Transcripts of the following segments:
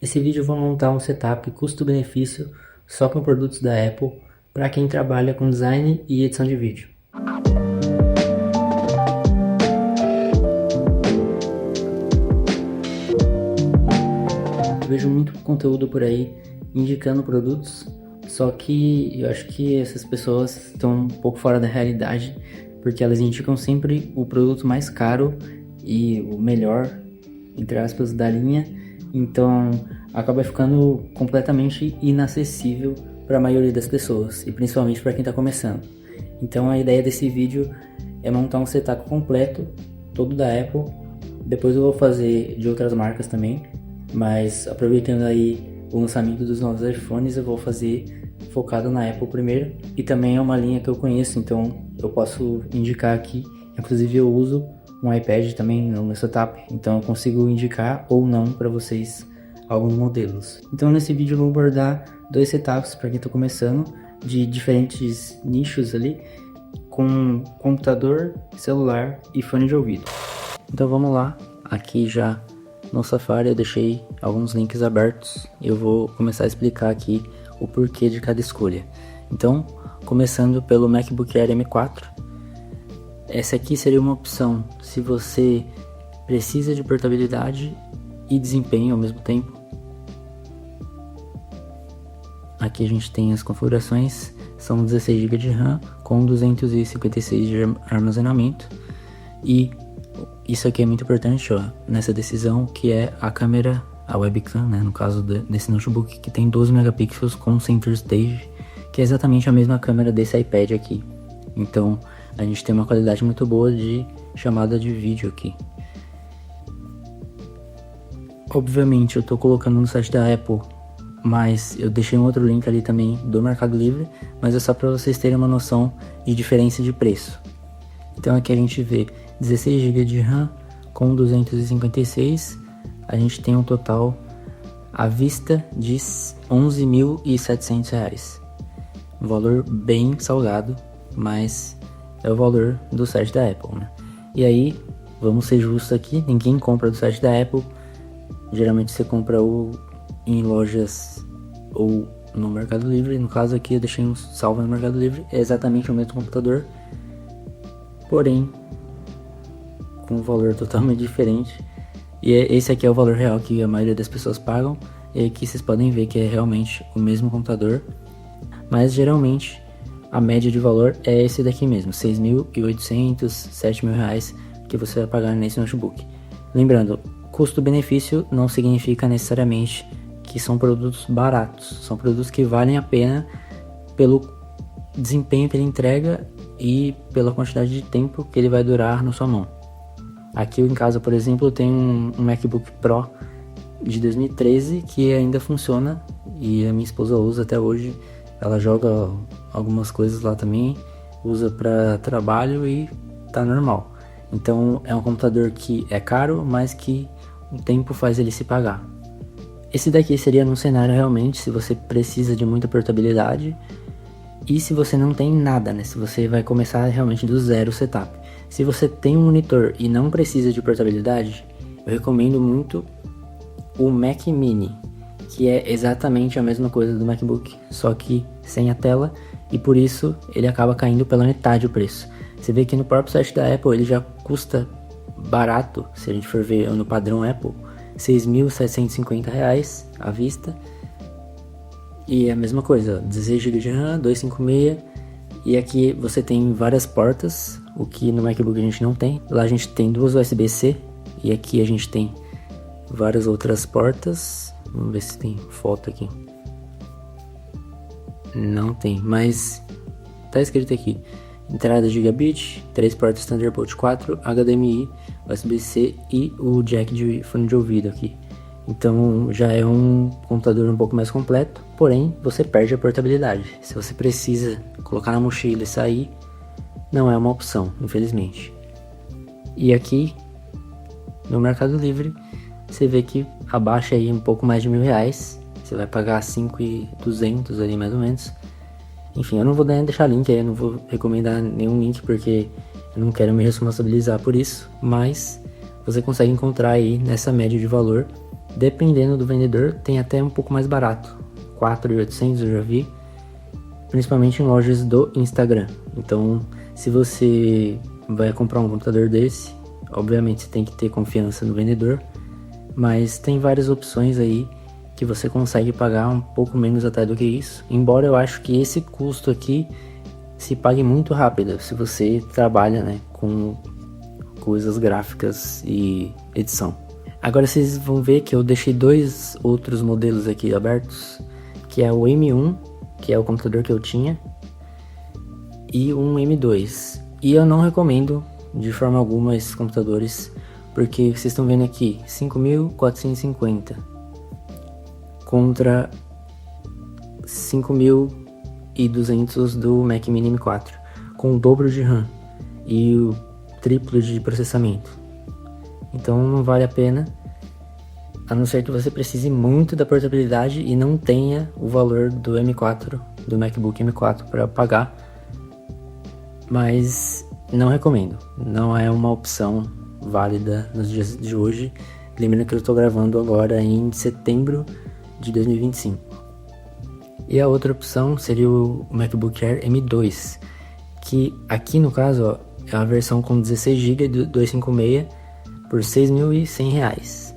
Nesse vídeo eu vou montar um setup custo-benefício só com produtos da Apple para quem trabalha com design e edição de vídeo. Eu vejo muito conteúdo por aí indicando produtos, só que eu acho que essas pessoas estão um pouco fora da realidade, porque elas indicam sempre o produto mais caro e o melhor, entre aspas, da linha. Então acaba ficando completamente inacessível para a maioria das pessoas, e principalmente para quem está começando. Então a ideia desse vídeo é montar um setup completo, todo da Apple. Depois eu vou fazer de outras marcas também, mas aproveitando aí o lançamento dos novos iPhones, eu vou fazer focado na Apple primeiro, e também é uma linha que eu conheço, então eu posso indicar aqui. Inclusive eu uso um iPad também no meu setup, então eu consigo indicar ou não para vocês alguns modelos. Então nesse vídeo eu vou abordar dois setups para quem está começando, de diferentes nichos ali, com computador, celular e fone de ouvido. Então vamos lá, aqui já no Safari eu deixei alguns links abertos, eu vou começar a explicar aqui o porquê de cada escolha. Então, começando pelo MacBook Air M4, essa aqui seria uma opção se você precisa de portabilidade e desempenho ao mesmo tempo. Aqui a gente tem as configurações, são 16 GB de RAM com 256 de armazenamento, e isso aqui é muito importante, ó, nessa decisão, que é a câmera, a webcam, né, no caso desse notebook, que tem 12 megapixels com Center Stage, que é exatamente a mesma câmera desse iPad aqui. Então a gente tem uma qualidade muito boa de chamada de vídeo aqui. Obviamente eu estou colocando no site da Apple, mas eu deixei um outro link ali também do Mercado Livre, mas é só para vocês terem uma noção de diferença de preço. Então aqui a gente vê 16 GB de RAM com 256, a gente tem um total à vista de R$ 11.700. Um valor bem salgado, mas é o valor do site da Apple, né? E aí, vamos ser justos aqui, ninguém compra do site da Apple. Geralmente você compra ou em lojas ou no Mercado Livre. No caso aqui eu deixei um salvo no Mercado Livre, é exatamente o mesmo computador, porém com um valor totalmente diferente. E esse aqui é o valor real que a maioria das pessoas pagam, e aqui vocês podem ver que é realmente o mesmo computador, mas geralmente a média de valor é esse daqui mesmo, R$ 6.800, R$ 7.000 que você vai pagar nesse notebook. Lembrando, custo-benefício não significa necessariamente que são produtos baratos, são produtos que valem a pena pelo desempenho que ele entrega e pela quantidade de tempo que ele vai durar na sua mão. Aqui em casa, por exemplo, eu tenho um MacBook Pro de 2013 que ainda funciona, e a minha esposa usa até hoje. Ela joga algumas coisas lá também, usa para trabalho e tá normal. Então é um computador que é caro, mas que o tempo faz ele se pagar. Esse daqui seria num cenário realmente se você precisa de muita portabilidade e se você não tem nada, né? Se você vai começar realmente do zero o setup. Se você tem um monitor e não precisa de portabilidade, eu recomendo muito o Mac Mini, que é exatamente a mesma coisa do MacBook, só que sem a tela, e por isso ele acaba caindo pela metade o preço. Você vê que no próprio site da Apple ele já custa barato, se a gente for ver no padrão Apple, R$ 6.750 à vista. E é a mesma coisa, 16 GB de RAM, 256, e aqui você tem várias portas, o que no MacBook a gente não tem. Lá a gente tem duas USB-C, e aqui a gente tem várias outras portas. Vamos ver se tem foto aqui. Não tem, mas tá escrito aqui: entrada gigabit, 3 portas Thunderbolt 4, HDMI, USB-C e o jack de fone de ouvido aqui. Então já é um computador um pouco mais completo, porém você perde a portabilidade. Se você precisa colocar na mochila e sair, não é uma opção, infelizmente. E aqui no Mercado Livre você vê que abaixa aí um pouco mais de R$ 1.000, você vai pagar 5.200 ali mais ou menos. Enfim, eu não vou deixar link aí, eu não vou recomendar nenhum link porque eu não quero me responsabilizar por isso, mas você consegue encontrar aí nessa média de valor Dependendo do vendedor, tem até um pouco mais barato, 4.800 eu já vi, principalmente em lojas do Instagram. Então, se você vai comprar um computador desse, obviamente você tem que ter confiança no vendedor, mas tem várias opções aí que você consegue pagar um pouco menos até do que isso, embora eu acho que esse custo aqui se pague muito rápido se você trabalha, né, com coisas gráficas e edição. Agora vocês vão ver que eu deixei dois outros modelos aqui abertos, que é o M1, que é o computador que eu tinha, e um M2. E eu não recomendo de forma alguma esses computadores, porque vocês estão vendo aqui 5.450 contra 5.200 do Mac Mini M4, com o dobro de RAM e o triplo de processamento. Então não vale a pena, a não ser que você precise muito da portabilidade e não tenha o valor do M4, do MacBook M4 para pagar. Mas não recomendo, não é uma opção válida nos dias de hoje. Lembrando que eu estou gravando agora em setembro de 2025. E a outra opção seria o MacBook Air M2, que aqui no caso, ó, é a versão com 16 GB do 256 por R$ 6.100.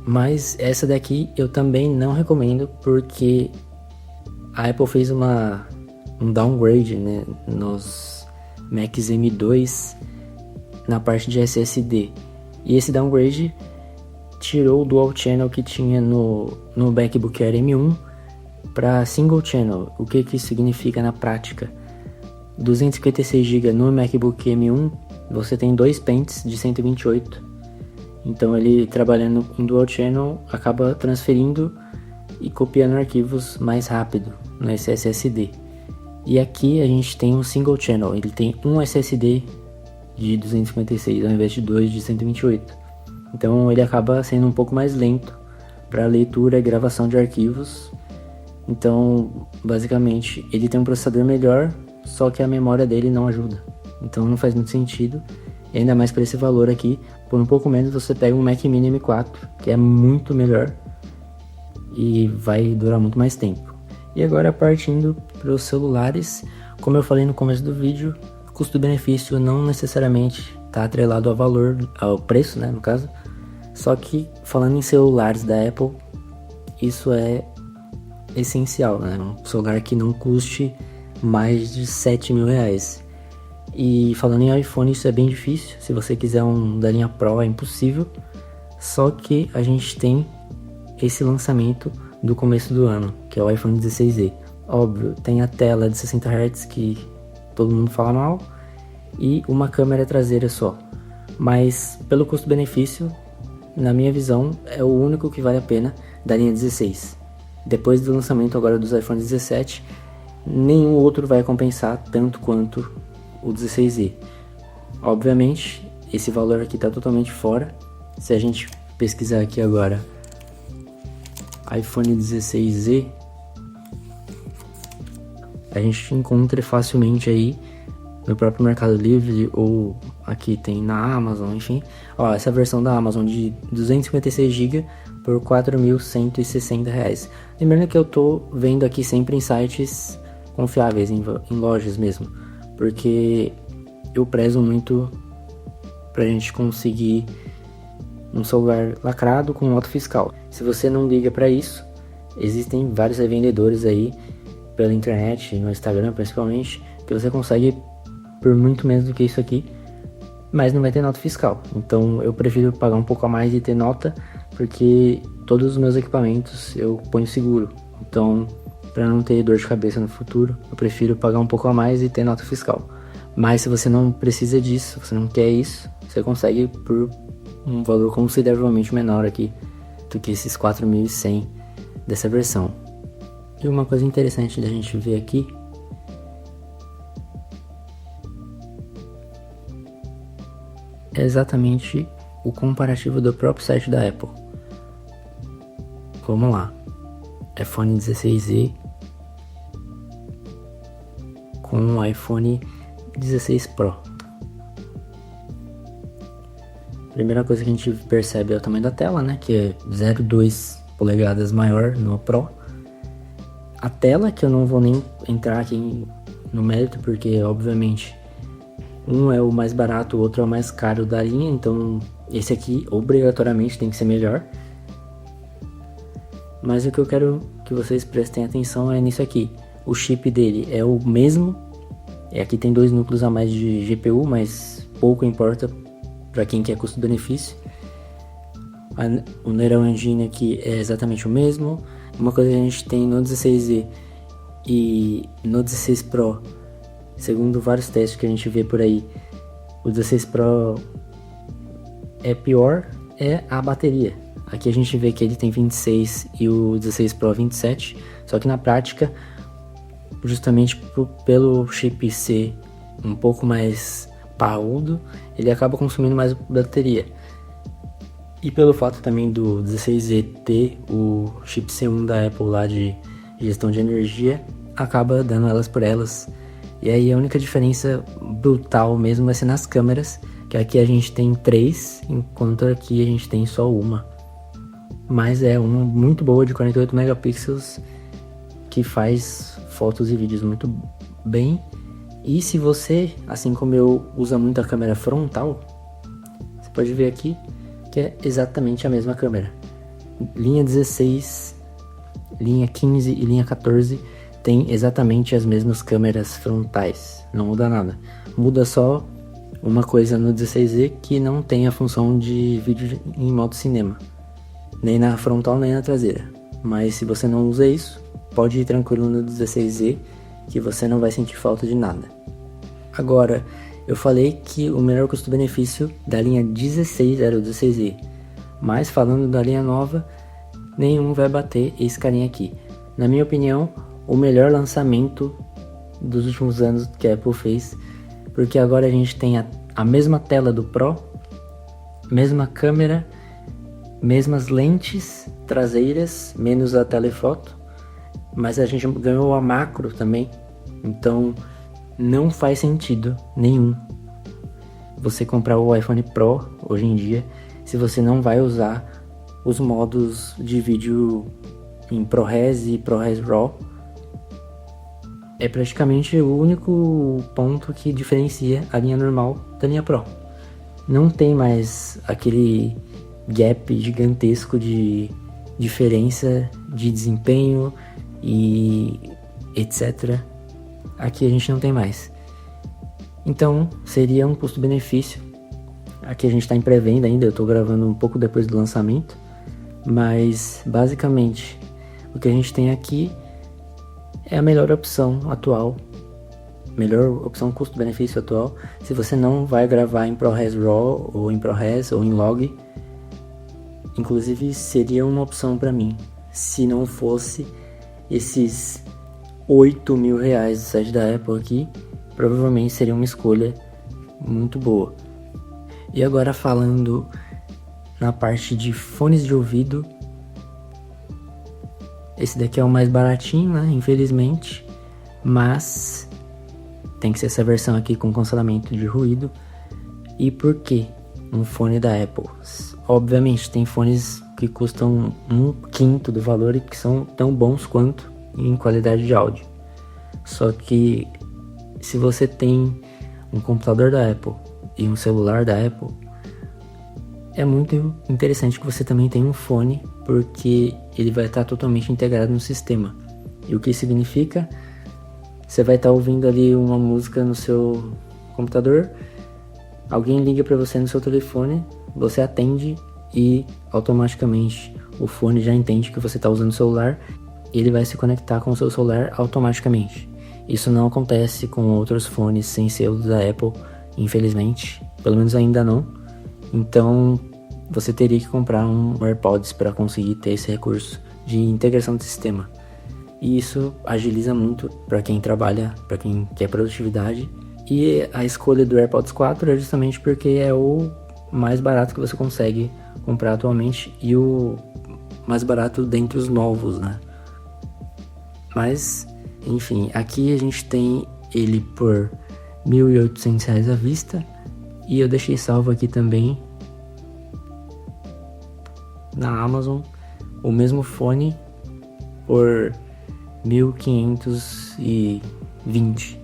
Mas essa daqui eu também não recomendo, porque a Apple fez um downgrade, né, nos Macs M2 na parte de SSD. E esse downgrade tirou o Dual Channel que tinha no MacBook Air M1 para Single Channel. O que isso significa na prática? 256 GB no MacBook M1, você tem dois pentes de 128. Então ele, trabalhando em Dual Channel, acaba transferindo e copiando arquivos mais rápido nesse SSD. E aqui a gente tem um Single Channel, ele tem um SSD de 256 ao invés de dois de 128. Então ele acaba sendo um pouco mais lento para leitura e gravação de arquivos. Então basicamente ele tem um processador melhor, só que a memória dele não ajuda. Então não faz muito sentido. E ainda mais por esse valor aqui, por um pouco menos você pega um Mac Mini M4, que é muito melhor e vai durar muito mais tempo. E agora partindo para os celulares, como eu falei no começo do vídeo, custo-benefício não necessariamente está atrelado ao valor, ao preço, né, no caso. Só que falando em celulares da Apple, isso é essencial, né? Um celular que não custe mais de R$7.000. E falando em iPhone, isso é bem difícil. Se você quiser um da linha Pro, é impossível. Só que a gente tem esse lançamento do começo do ano, que é o iPhone 16e. Óbvio, tem a tela de 60 Hz que todo mundo fala mal e uma câmera traseira só. Mas pelo custo-benefício, na minha visão, é o único que vale a pena da linha 16. Depois do lançamento agora dos iPhone 17, nenhum outro vai compensar tanto quanto o 16e. Obviamente, esse valor aqui está totalmente fora. Se a gente pesquisar aqui agora iPhone 16e, a gente encontra facilmente aí no próprio Mercado Livre ou aqui tem na Amazon, enfim. Ó, essa versão da Amazon de 256 GB por R$ 4.160. Lembrando que eu tô vendo aqui sempre em sites confiáveis, em lojas mesmo, porque eu prezo muito pra gente conseguir um celular lacrado com nota fiscal. Se você não liga pra isso, existem vários revendedores aí pela internet, no Instagram principalmente, que você consegue por muito menos do que isso aqui, mas não vai ter nota fiscal. Então eu prefiro pagar um pouco a mais e ter nota, porque todos os meus equipamentos eu ponho seguro. Então, para não ter dor de cabeça no futuro, eu prefiro pagar um pouco a mais e ter nota fiscal. Mas se você não precisa disso, você não quer isso, você consegue por um valor consideravelmente menor aqui do que esses 4.100 dessa versão. E uma coisa interessante da gente ver aqui é exatamente o comparativo do próprio site da Apple. Vamos lá, iPhone 16e com o iPhone 16 Pro. Primeira coisa que a gente percebe é o tamanho da tela, né? Que é 0,2 polegadas maior no Pro. A tela, que eu não vou nem entrar aqui no mérito, porque obviamente um é o mais barato, o outro é o mais caro da linha, então esse aqui obrigatoriamente tem que ser melhor. Mas o que eu quero que vocês prestem atenção é nisso aqui. O chip dele é o mesmo. Aqui tem 2 núcleos a mais de GPU, mas pouco importa para quem quer custo-benefício. O Neural Engine aqui é exatamente o mesmo. Uma coisa que a gente tem no 16Z e no 16 Pro, segundo vários testes que a gente vê por aí, o 16 Pro é pior, é a bateria. Aqui a gente vê que ele tem 26 e o 16 Pro 27, só que na prática, justamente pelo chip ser um pouco mais parrudo, ele acaba consumindo mais bateria. E pelo fato também do 16Z ter o chip C1 da Apple lá de gestão de energia, acaba dando elas por elas. E aí a única diferença brutal mesmo vai ser nas câmeras, que aqui a gente tem 3, enquanto aqui a gente tem só uma. Mas é uma muito boa de 48 megapixels que faz fotos e vídeos muito bem. E se você, assim como eu, usa muito a câmera frontal, você pode ver aqui que é exatamente a mesma câmera. Linha 16, linha 15 e linha 14 tem exatamente as mesmas câmeras frontais, não muda nada. Muda só uma coisa no 16Z que não tem a função de vídeo em modo cinema, nem na frontal nem na traseira. Mas se você não usa isso, pode ir tranquilo no 16Z que você não vai sentir falta de nada. Agora, eu falei que o melhor custo-benefício da linha 16 era o 16Z, mas falando da linha nova, nenhum vai bater esse carinha aqui. Na minha opinião, o melhor lançamento dos últimos anos que a Apple fez, porque agora a gente tem a mesma tela do Pro, mesma câmera, mesmas lentes traseiras, menos a telefoto, mas a gente ganhou a macro também, então não faz sentido nenhum você comprar o iPhone Pro hoje em dia se você não vai usar os modos de vídeo em ProRes e ProRes RAW. É praticamente o único ponto que diferencia a linha normal da linha Pro. Não tem mais aquele gap gigantesco de diferença de desempenho e etc. Aqui a gente não tem mais. Então seria um custo-benefício. Aqui a gente está em pré-venda ainda, eu estou gravando um pouco depois do lançamento, mas basicamente o que a gente tem aqui é a melhor opção atual, melhor opção custo-benefício atual. Se você não vai gravar em ProRes RAW ou em ProRes ou em Log, inclusive seria uma opção para mim, se não fosse esses R$8.000 do site da Apple aqui, provavelmente seria uma escolha muito boa. E agora falando na parte de fones de ouvido, esse daqui é o mais baratinho, né? Infelizmente, mas tem que ser essa versão aqui com cancelamento de ruído. E por que um fone da Apple? Obviamente tem fones que custam 1/5 do valor e que são tão bons quanto em qualidade de áudio. Só que se você tem um computador da Apple e um celular da Apple, é muito interessante que você também tenha um fone, porque ele vai estar totalmente integrado no sistema. E o que significa? Você vai estar ouvindo ali uma música no seu computador, alguém liga para você no seu telefone, você atende e automaticamente o fone já entende que você está usando o celular, ele vai se conectar com o seu celular automaticamente. Isso não acontece com outros fones sem selo da Apple, infelizmente, pelo menos ainda não. Então você teria que comprar um AirPods para conseguir ter esse recurso de integração do sistema. E isso agiliza muito para quem trabalha, para quem quer produtividade. E a escolha do AirPods 4 é justamente porque é o mais barato que você consegue comprar atualmente e o mais barato dentre os novos, né? Mas, enfim, aqui a gente tem ele por R$1.800 à vista. E eu deixei salvo aqui também na Amazon o mesmo fone por 1.520.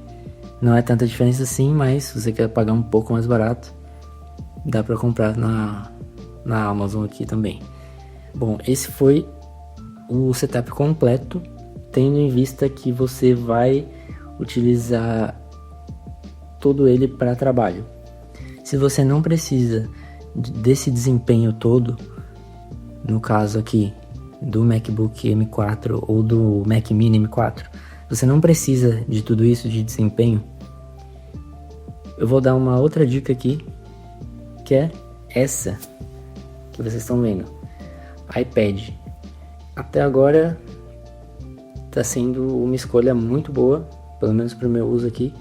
Não é tanta diferença assim, mas se você quer pagar um pouco mais barato, dá pra comprar na Amazon aqui também. Bom, esse foi o setup completo, tendo em vista que você vai utilizar todo ele para trabalho. Se você não precisa desse desempenho todo, no caso aqui do MacBook M4 ou do Mac Mini M4, você não precisa de tudo isso de desempenho, eu vou dar uma outra dica aqui, que é essa que vocês estão vendo, iPad. Até agora está sendo uma escolha muito boa, pelo menos para o meu uso aqui.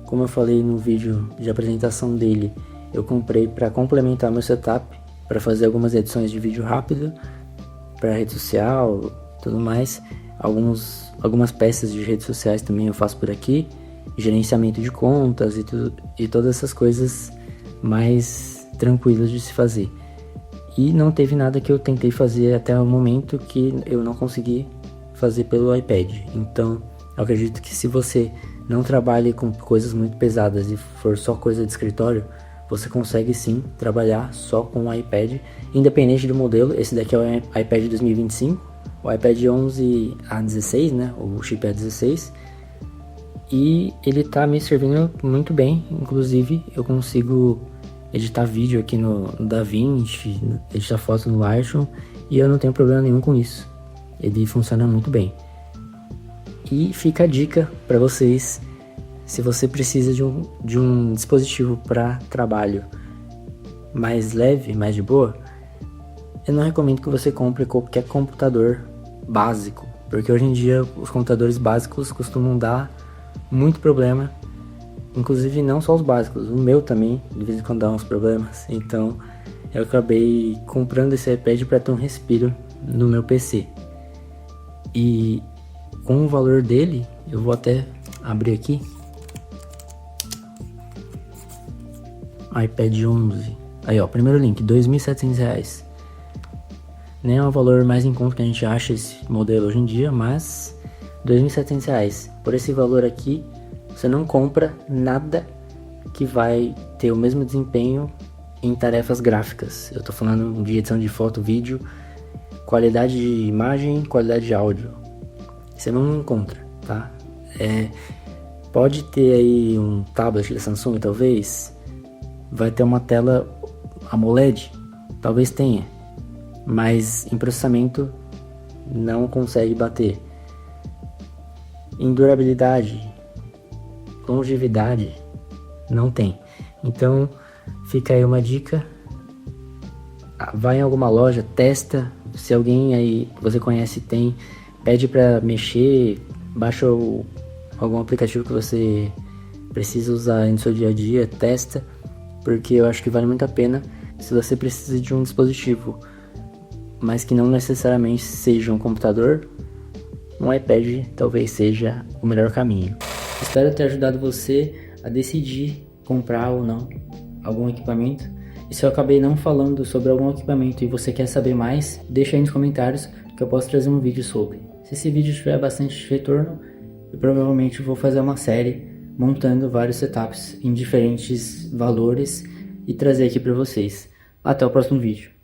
Como eu falei no vídeo de apresentação dele, eu comprei para complementar meu setup, para fazer algumas edições de vídeo rápido, para rede social, tudo mais. Algumas peças de redes sociais também eu faço por aqui, gerenciamento de contas e todas essas coisas mais tranquilas de se fazer. E não teve nada que eu tentei fazer até o momento que eu não consegui fazer pelo iPad. Então, eu acredito que se você não trabalha com coisas muito pesadas e for só coisa de escritório, você consegue sim trabalhar só com o iPad, independente do modelo. Esse daqui é o iPad 2025, o iPad 11 A16, né, o chip A16, e ele tá me servindo muito bem. Inclusive, eu consigo editar vídeo aqui no DaVinci, editar foto no Lightroom, e eu não tenho problema nenhum com isso. Ele funciona muito bem. E fica a dica para vocês, se você precisa de um dispositivo para trabalho mais leve, mais de boa, eu não recomendo que você compre qualquer computador básico, porque hoje em dia os computadores básicos costumam dar muito problema. Inclusive não só os básicos, o meu também de vez em quando dá uns problemas. Então eu acabei comprando esse iPad para ter um respiro no meu PC. E com o valor dele, eu vou até abrir aqui, iPad 11, aí ó, primeiro link, R$2.700. Nem é o valor mais em conta que a gente acha esse modelo hoje em dia, mas R$2.700. Por esse valor aqui, você não compra nada que vai ter o mesmo desempenho em tarefas gráficas. Eu tô falando de edição de foto, vídeo, qualidade de imagem, qualidade de áudio. Você não encontra, tá? Pode ter aí um tablet da Samsung, talvez. Vai ter uma tela AMOLED, talvez tenha. Mas em processamento não consegue bater. Em durabilidade, longevidade, não tem. Então fica aí uma dica, vai em alguma loja, testa, se alguém aí que você conhece tem, pede para mexer, baixa algum aplicativo que você precisa usar no seu dia a dia, testa, porque eu acho que vale muito a pena. Se você precisa de um dispositivo, mas que não necessariamente seja um computador, um iPad talvez seja o melhor caminho. Espero ter ajudado você a decidir comprar ou não algum equipamento. E se eu acabei não falando sobre algum equipamento e você quer saber mais, deixa aí nos comentários que eu posso trazer um vídeo sobre. Se esse vídeo tiver bastante retorno, eu provavelmente vou fazer uma série montando vários setups em diferentes valores e trazer aqui para vocês. Até o próximo vídeo.